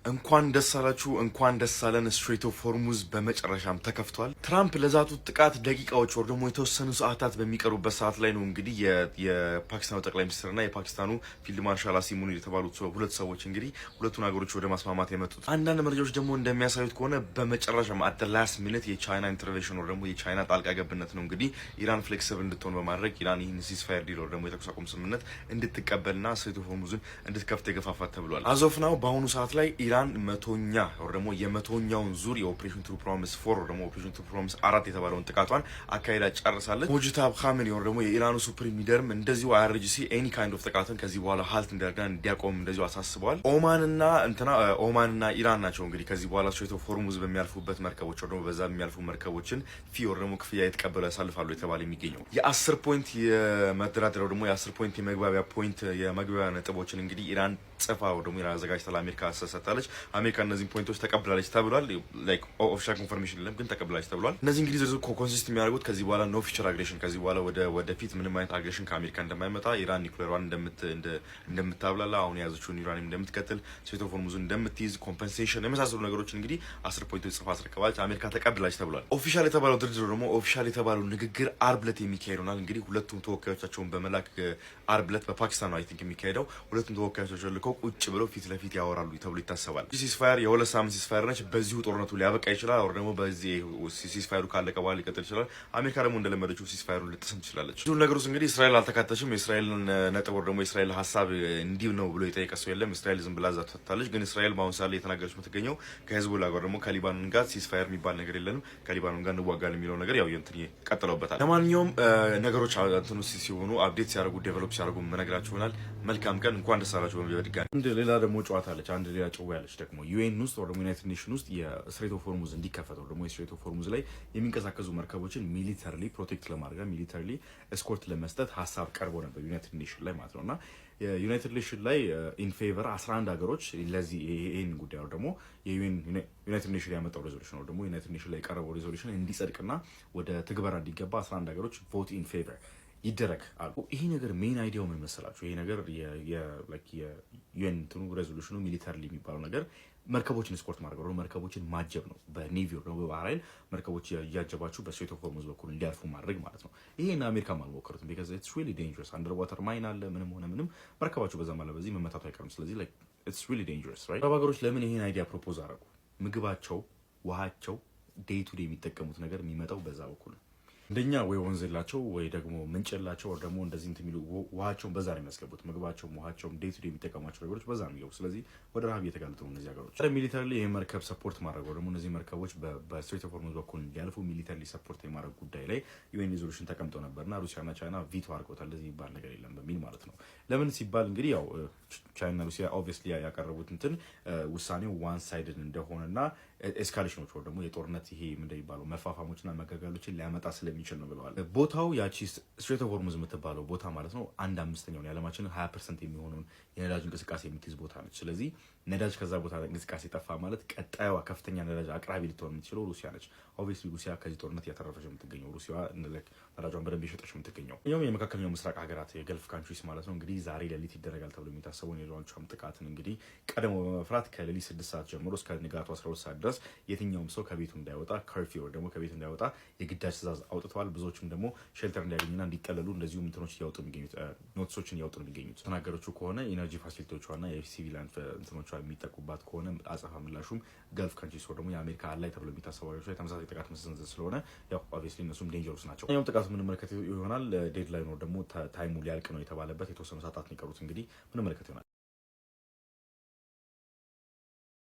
እንኳን ደስ አላችሁ እንኳን ደስ አለን። ስትሬት ኦፍ ሆርሙዝ በመጨረሻም ተከፍቷል። ትራምፕ ለዛቱት ጥቃት ደቂቃዎች ወር ደግሞ የተወሰኑ ሰዓታት በሚቀሩበት ሰዓት ላይ ነው እንግዲህ የፓኪስታኑ ጠቅላይ ሚኒስትርና የፓኪስታኑ ፊልድ ማርሻል አሲም ሙኒር የተባሉት ሁለት ሰዎች እንግዲህ ሁለቱን ሀገሮች ወደ ማስማማት የመጡት። አንዳንድ መረጃዎች ደግሞ እንደሚያሳዩት ከሆነ በመጨረሻም አት ላስት ሚኒት የቻይና ኢንተርቬንሽን ወር ደግሞ የቻይና ጣልቃ ገብነት ነው እንግዲህ ኢራን ፍሌክሲብል እንድትሆን በማድረግ ኢራን ይህን ሲስፋየር ዲል ወር ደግሞ የተኩስ አቁም ስምምነት እንድትቀበልና ስትሬት ኦፍ ሆርሙዝን እንድትከፍት የገፋፋት ተብሏል። አዞፍ ናው በአሁኑ ሰዓት ላይ ኢራን መቶኛ ወር ደግሞ የመቶኛውን ዙር የኦፕሬሽን ትሩ ፕሮሚስ 4 ወር ደግሞ ኦፕሬሽን ትሩ ፕሮሚስ 4 የተባለውን ጥቃቷን አካሄዳ ጨርሳለች። ሙጅታብ ኻሜኒ ወር ደግሞ የኢራኑ ሱፕሪም ሊደርም እንደዚሁ አይአርጂሲ ኤኒ ካይንድ ኦፍ ጥቃትን ከዚህ በኋላ ሀልት እንዲያቆም እንደዚሁ አሳስበዋል። ኦማንና ኢራን ናቸው እንግዲህ ከዚህ በኋላ ስትሬት ኦፍ ሆርሙዝ በሚያልፉበት መርከቦች ወር ደግሞ በዛ የሚያልፉ መርከቦችን ፊ ወር ደግሞ ክፍያ የተቀበሉ ያሳልፋሉ የተባለ የሚገኘው የ10 ፖይንት የመደራደሪያው ደግሞ የ10 ፖይንት የመግባቢያ ነጥቦችን እንግዲህ ኢራን ጽፋ ወር ደግሞ ኢራን አዘጋጅታ ለአሜሪካ ሰጥታለች። አሜሪካ እነዚህን ፖይንቶች ተቀብላለች ተብሏል። ላይክ ኦፊሻል ኮንፈርሜሽን የለም ግን ተቀብላለች ተብሏል። እነዚህ እንግዲህ ዝርዝር ኮንሲስት የሚያደርጉት ከዚህ በኋላ ኖ ፊቸር አግሬሽን ከዚህ በኋላ ወደፊት ምንም አይነት አግሬሽን ከአሜሪካ እንደማይመጣ፣ ኢራን ኒውክሌሯን እንደምታብላላ፣ አሁን የያዘችውን ዩራኒየም እንደምትቀጥል፣ ስትሬት ኦፍ ሆርሙዝን እንደምትይዝ፣ ኮምፐንሴሽን የመሳሰሉ ነገሮችን እንግዲህ 10 ፖይንቶች ጽፋ አስረክባለች። አሜሪካ ተቀብላለች ተብሏል። ኦፊሻል የተባለው ድርድር ደግሞ ኦፊሻል የተባለው ንግግር አርብ ዕለት የሚካሄድ ይሆናል። እንግዲህ ሁለቱም ተወካዮቻቸውን በመላክ አርብ ዕለት በፓኪስታን ነው አይ ቲንክ የሚካሄደው። ሁለቱም ተወካዮቻቸውን ልከው ቁጭ ብለው ፊት ለፊት ያወራሉ ተብሎ ይታሰባል። ሲስፋየር የሁለት ሳምንት ሲስፋየር ነች። በዚሁ ጦርነቱ ሊያበቃ ይችላል። ወር ደግሞ በዚህ ሲስፋየሩ ካለቀ በኋላ ሊቀጥል ይችላል። አሜሪካ ደግሞ እንደለመደችው ሲስፋየሩን ልትጥስም ትችላለች። ብዙ ነገሮች እንግዲህ እስራኤል አልተካተችም። የእስራኤልን ነጥብ ወር ደግሞ የእስራኤል ሀሳብ እንዲህ ነው ብሎ የጠየቀ ሰው የለም። እስራኤል ዝም ብላ ዛ ትፈታለች። ግን እስራኤል በአሁኑ ሰዓት ላይ የተናገረች የምትገኘው ከሂዝቦላ ጋር ደግሞ ከሊባኖን ጋር ሲስፋየር የሚባል ነገር የለንም፣ ከሊባኖን ጋር እንዋጋለን የሚለው ነገር ያው እንትን ቀጥለውበታል። ለማንኛውም ነገሮች እንትኑ ሲሆኑ አፕዴት ሲያደርጉ ዴቨሎፕ ሲያደርጉ መነግራችሁ ይሆናል። መልካም ቀን፣ እንኳን ደስ አላችሁ በድጋሚ። ሌላ ደግሞ ጨዋታ አለች፣ አንድ ሌላ ጨዋ ያለች ደግሞ ዩኤን ውስጥ ወር ደግሞ ዩናይትድ ኔሽን ውስጥ የስትሬት ኦፍ ሆርሙዝ እንዲከፈተው ደግሞ የስትሬት ኦፍ ሆርሙዝ ላይ የሚንቀሳቀሱ መርከቦችን ሚሊተሪሊ ፕሮቴክት ለማድረግ ሚሊተሪሊ ኤስኮርት ለመስጠት ሀሳብ ቀርቦ ነበር ዩናይትድ ኔሽን ላይ ማለት ነውና የዩናይትድ ኔሽን ላይ ኢን ፌቨር 11 ሀገሮች ለዚህ ይሄን ጉዳይ ነው ደግሞ ዩናይትድ ኔሽን ያመጣው ሬዞሉሽን ነው ደግሞ ዩናይትድ ኔሽን ላይ የቀረበው ሬዞሉሽን እንዲጸድቅና ወደ ትግበራ እንዲገባ 11 ሀገሮች ቮት ኢን ፌቨር ይደረግ አሉ። ይሄ ነገር ሜን አይዲያው ምን መሰላችሁ? ይሄ ነገር የዩኤን እንትኑ ሬዞሉሽኑ ሚሊተሪሊ የሚባለው ነገር መርከቦችን ስፖርት ማድረግ ነው፣ መርከቦችን ማጀብ ነው። በኔቪ ነው በባህር ኃይል መርከቦች እያጀባችሁ በስትሬት ኦፍ ሆርሙዝ በኩል እንዲያልፉ ማድረግ ማለት ነው። ይሄን አሜሪካም አልሞከሩትም። ቢካዝ ኢትስ ሪሊ ዴንጀረስ አንደር ዋተር ማይን አለ። ምንም ሆነ ምንም መርከባችሁ በዛ ማለት በዚህ መመታቱ አይቀርም። ስለዚህ ላይክ ኢትስ ሪሊ ዴንጀረስ ራይት። አረብ ሀገሮች ለምን ይሄን አይዲያ ፕሮፖዝ አደረጉ? ምግባቸው፣ ውሃቸው፣ ዴይ ቱ ዴይ የሚጠቀሙት ነገር የሚመጣው በዛ በኩል ነው። እንደኛ ወይ ወንዝ የላቸው ወይ ደግሞ ምንጭ የላቸው ወይ ደግሞ እንደዚህ እንትን የሚሉ ውሃቸውን በዛ ነው የሚያስገቡት። ምግባቸውም ውሃቸውም ዴይ ቱ ዴይ የሚጠቀሟቸው ነገሮች በዛ ነው የሚገቡት። ስለዚህ ወደ ረሃብ እየተጋለጡ ነው እነዚህ ሀገሮች። ሚሊተሪ ይሄ መርከብ ሰፖርት ማድረግ ወይ ደግሞ እነዚህ መርከቦች በስትሬት ኦፍ ሆርሙዝ በኩል እንዲያልፉ ሚሊተሪ ሰፖርት የማድረግ ጉዳይ ላይ ዩኤን ሪዞሉሽን ተቀምጠው ነበርና ሩሲያና ቻይና ቪቶ አድርገውታል። ለዚህ የሚባል ነገር የለም በሚል ማለት ነው። ለምን ሲባል እንግዲህ ያው ቻይና ሩሲያ ኦብቪየስሊ ያቀረቡት እንትን ውሳኔው ዋን ሳይድድ እንደሆነና ኤስካሌሽኖች ወይ ደግሞ የጦርነት ይሄ ምንድን ይባለው መፋፋሞችና መጋጋሎችን ሊያመጣ ስለሚችል ነው ብለዋል። ቦታው ያቺ ስትሬት ኦፍ ሆርሙዝ የምትባለው ቦታ ማለት ነው 1/5 የዓለማችንን 20% የሚሆነውን የነዳጅ እንቅስቃሴ የምትይዝ ቦታ ነች። ስለዚህ ነዳጅ ከዛ ቦታ እንቅስቃሴ ጠፋ ማለት ቀጣዩዋ ከፍተኛ ነዳጅ አቅራቢ ልትሆን የምትችለው ሩሲያ ነች። ኦብቪየስሊ ሩሲያ ከዚህ ጦርነት እያተረፈች የምትገኘው ሩሲያ ነዳጇን በደንብ የሸጠች የምትገኘው የመካከለኛው ምስራቅ ሀገራት የገልፍ ካንትሪስ ማለት ነው። እንግዲህ ዛሬ ሌሊት ይደረጋል ተብሎ የሚታሰበውን የዶናልድ ትራምፕ ጥቃትን እንግዲህ ቀደሞ በመፍራት ከሌሊት 6 ሰዓት ጀምሮ እስከ ንጋቱ 12 ሰዓት ድረስ የትኛውም ሰው ከቤቱ እንዳይወጣ ከርፊው ደግሞ ከቤቱ እንዳይወጣ የግዳጅ ትእዛዝ አውጥተዋል። ብዙዎችም ደግሞ ሼልተር እንዲያገኙና እንዲጠለሉ እንደዚሁም እንትኖች እያወጡ የሚገኙት ኖቲሶችን እያወጡ የሚገኙት ተናገሮቹ ከሆነ ኢነርጂ ፋሲሊቲዎቿና የሲቪላን እንትኖቿ የሚጠቁባት ከሆነ አጸፋ ምላሹም ገልፍ ካንትሪስ ወይ ደግሞ የአሜሪካ አላይ ተብሎ የሚታሰበው ላይ ተመሳሳይ ጥቃት መሰንዘር ስለሆነ ያው ኦብቪየስሊ እነሱም ዴንጀረስ ናቸው። ያው ጥቃቱ የምንመለከት ይሆናል። ዴድላይኑ ደግሞ ታይሙ ሊያልቅ ነው የተባለበት የተወሰኑ ሰዓታት ነው የቀሩት። እንግዲህ ምንመለከት ይሆናል።